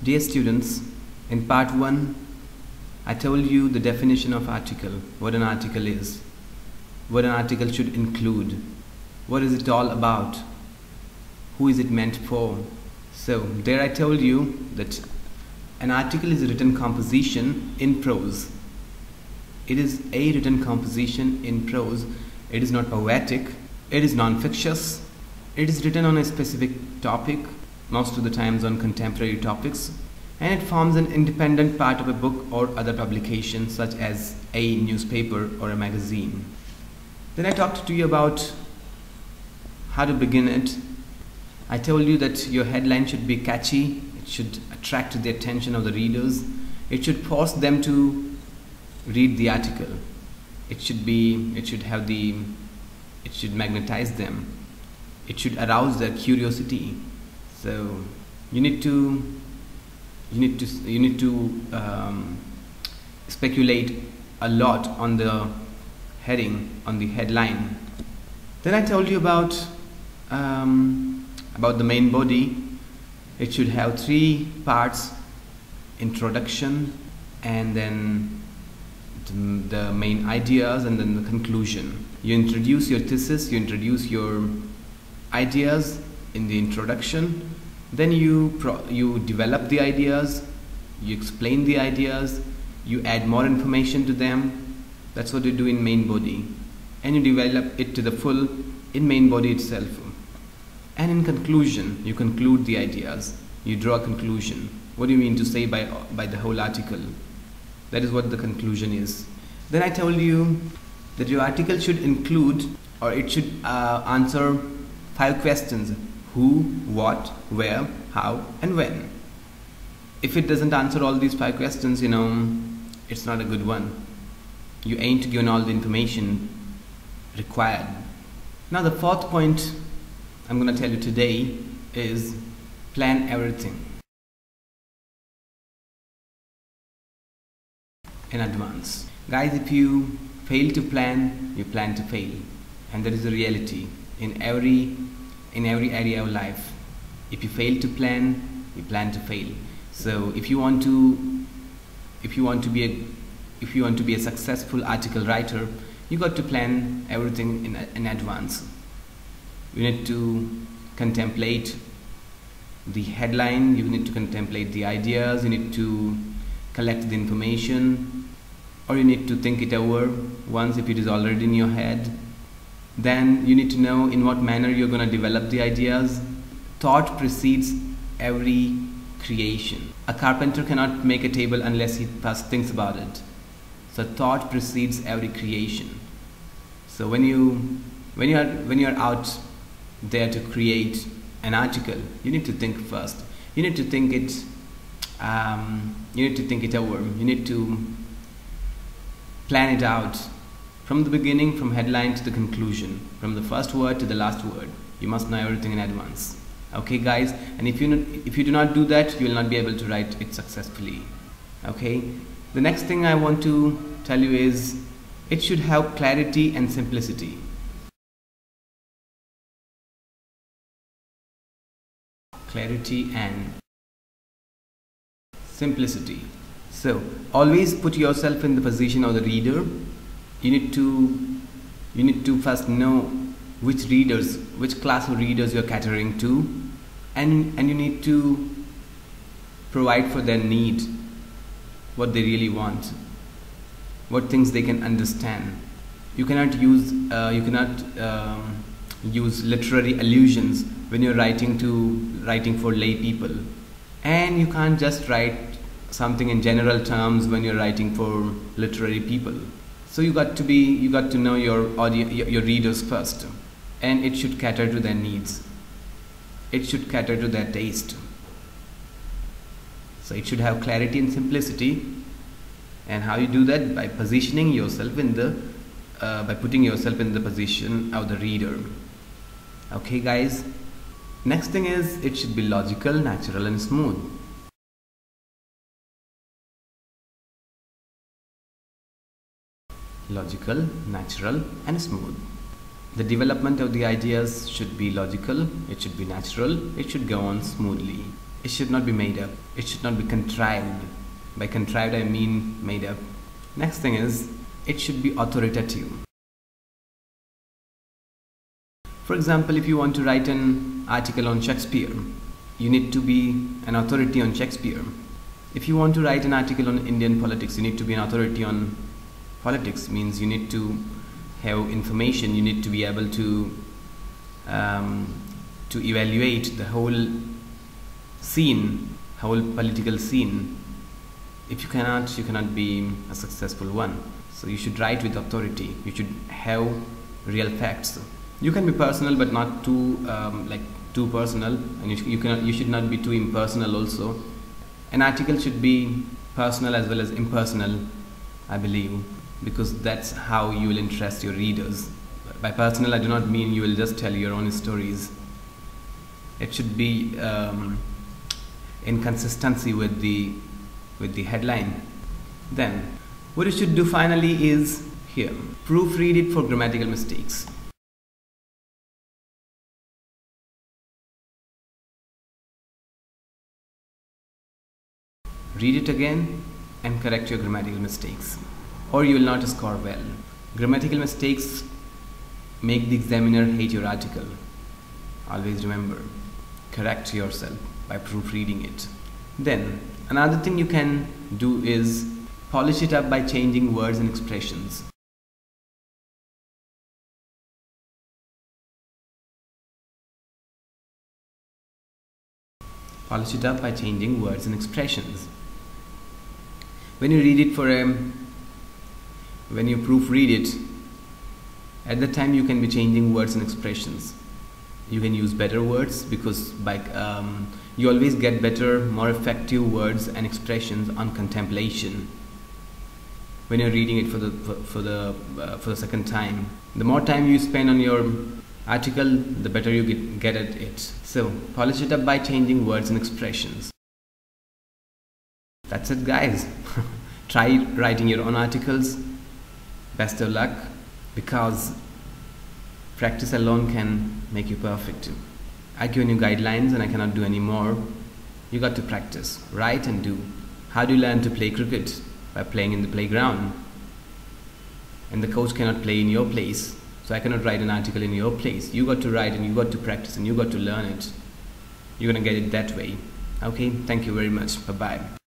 Dear students, in part 1, I told you the definition of article, what an article is, what an article should include, what is it all about, who is it meant for. So there I told you that an article is a written composition in prose. It is a written composition in prose. It is not poetic, it is non-fictitious, it is written on a specific topic, most of the times on contemporary topics, and it forms an independent part of a book or other publication such as a newspaper or a magazine. Then I talked to you about how to begin it. I told you that your headline should be catchy, it should attract the attention of the readers, it should force them to read the article, it should magnetize them, it should arouse their curiosity. So you need to speculate a lot on the heading, on the headline. Then I told you about the main body. It should have 3 parts: introduction, and then the main ideas, and then the conclusion. You introduce your thesis, you introduce your ideas in the introduction, then you develop the ideas, you explain the ideas, you add more information to them. That's what you do in main body, and you develop it to the full in main body itself. And in conclusion, you conclude the ideas, you draw a conclusion. What do you mean to say by the whole article? That is what the conclusion is. Then I told you that your article should include, or it should answer 5 questions: who, what, where, how, and when. If it doesn't answer all these 5 questions, it's not a good one. You ain't given all the information required. Now the 4th point I'm going to tell you today is plan everything in advance. Guys, if you fail to plan, you plan to fail, and that is the reality in every area of life. If you fail to plan, you plan to fail. So if you want to be a successful article writer, you got to plan everything in advance. You need to contemplate the headline, you need to contemplate the ideas, you need to collect the information, or you need to think it over once if it is already in your head. Then you need to know in what manner you're going to develop the ideas. Thought precedes every creation. A carpenter cannot make a table unless he first thinks about it. So thought precedes every creation. So when you're out there to create an article, you need to think first. You need to think it. You need to think it over. You need to plan it out from the beginning, from headline to the conclusion, from the first word to the last word. You must know everything in advance. Okay, guys? And if you do not do that, you will not be able to write it successfully. Okay? The next thing I want to tell you is it should have clarity and simplicity. Clarity and simplicity. So always put yourself in the position of the reader. You need to first know which class of readers you're catering to, and you need to provide for their need, what they really want, what things they can understand. You cannot use literary allusions when you're writing for lay people, and you can't just write something in general terms when you're writing for literary people. So you got to know your audience, your readers first, and it should cater to their needs. It should cater to their taste. So it should have clarity and simplicity. And how you do that? By positioning yourself by putting yourself in the position of the reader. Okay, guys. Next thing is it should be logical, natural, and smooth. Logical, natural, and smooth. The development of the ideas should be logical, it should be natural, it should go on smoothly. It should not be made up. It should not be contrived. By contrived I mean made up. Next thing is, it should be authoritative. For example, if you want to write an article on Shakespeare, you need to be an authority on Shakespeare. If you want to write an article on Indian politics, you need to be an authority on politics. Means you need to have information, you need to be able to evaluate the whole scene, whole political scene. If you cannot be a successful one. So you should write with authority. You should have real facts. You can be personal, but not too too personal, and you should not be too impersonal also. An article should be personal as well as impersonal, I believe, because that's how you will interest your readers. By personal, I do not mean you will just tell your own stories. It should be in consistency with the headline. Then, what you should do finally is here, proofread it for grammatical mistakes. Read it again and correct your grammatical mistakes, or you will not score well. Grammatical mistakes make the examiner hate your article. Always remember, correct yourself by proofreading it. Then, another thing you can do is polish it up by changing words and expressions. Polish it up by changing words and expressions. When you read it when you proofread it, at that time you can be changing words and expressions. You can use better words, because you always get better, more effective words and expressions on contemplation. When you're reading it for the second time, the more time you spend on your article, the better you get at it. So polish it up by changing words and expressions. That's it, guys. Try writing your own articles. Best of luck, because practice alone can make you perfect. I've given you guidelines and I cannot do any more. You got to practice, write and do. How do you learn to play cricket? By playing in the playground. And the coach cannot play in your place, so I cannot write an article in your place. You got to write and you got to practice and you got to learn it. You're gonna get it that way. Okay, thank you very much. Bye-bye.